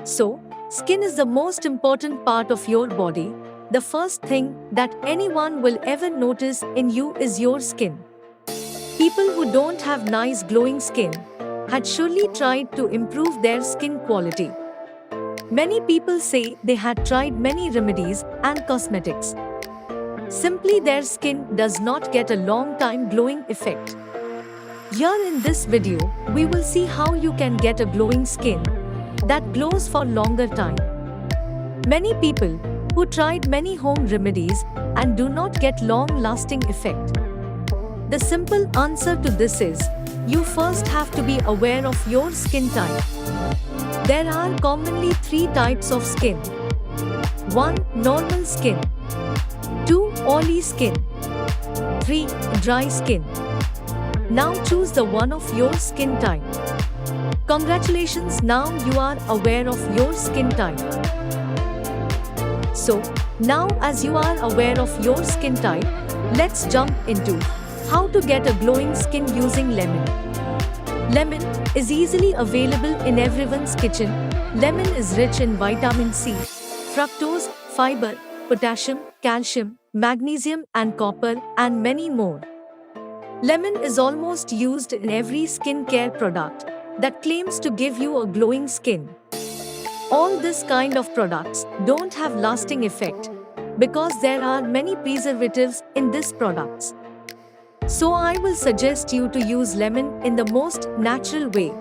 So, skin is the most important part of your body. The first thing that anyone will ever notice in you is your skin. People who don't have nice glowing skin had surely tried to improve their skin quality. Many people say they had tried many remedies and cosmetics. Simply their skin does not get a long time glowing effect. Here in this video, we will see how you can get a glowing skin that glows for longer time. Many people who tried many home remedies and do not get long-lasting effect. The simple answer to this is, you first have to be aware of your skin type. There are commonly 3 types of skin. 1. Normal skin. 2. Oily skin. 3. Dry skin. Now choose the one of your skin type. Congratulations, now you are aware of your skin type. So, now as you are aware of your skin type, let's jump into how to get a glowing skin using lemon. Lemon is easily available in everyone's kitchen. Lemon is rich in vitamin C, fructose, fiber, potassium, calcium, magnesium and copper and many more. Lemon is almost used in every skincare product that claims to give you a glowing skin. All this kind of products don't have lasting effect because there are many preservatives in these products. So I will suggest you to use lemon in the most natural way.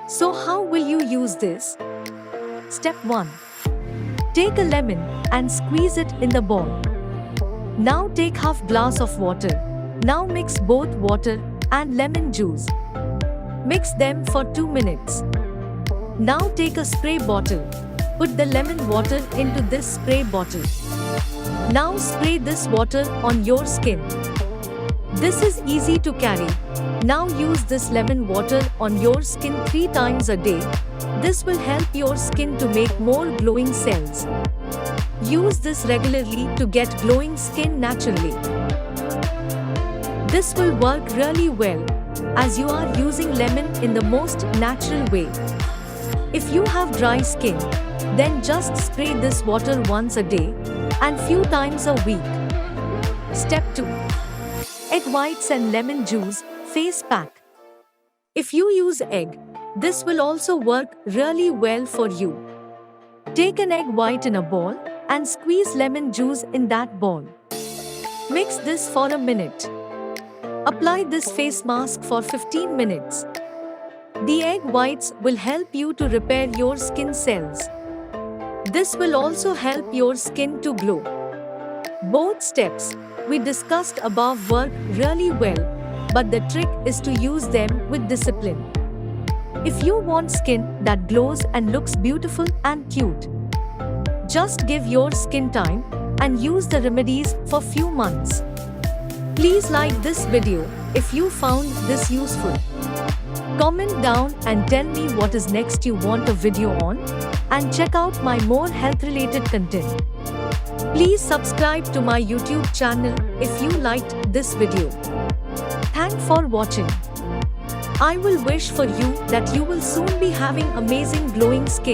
So how will you use this? Step 1. Take a lemon and squeeze it in the bowl. Now take half glass of water. Now mix both water and lemon juice. Mix them for 2 minutes. Now take a spray bottle. Put the lemon water into this spray bottle. Now spray this water on your skin. This is easy to carry. Now use this lemon water on your skin 3 times a day. This will help your skin to make more glowing cells. Use this regularly to get glowing skin naturally. This will work really well as you are using lemon in the most natural way. If you have dry skin, then just spray this water once a day and few times a week. Step 2. Egg whites and lemon juice face pack. If you use egg, this will also work really well for you. Take an egg white in a bowl and squeeze lemon juice in that bowl. Mix this for a minute. Apply this face mask for 15 minutes. The egg whites will help you to repair your skin cells. This will also help your skin to glow. Both steps we discussed above work really well, but the trick is to use them with discipline. If you want skin that glows and looks beautiful and cute, just give your skin time and use the remedies for few months. Please like this video if you found this useful. Comment down and tell me what is next you want a video on, and check out my more health related content. Please subscribe to my YouTube channel if you liked this video. Thanks for watching. I will wish for you that you will soon be having amazing glowing skin.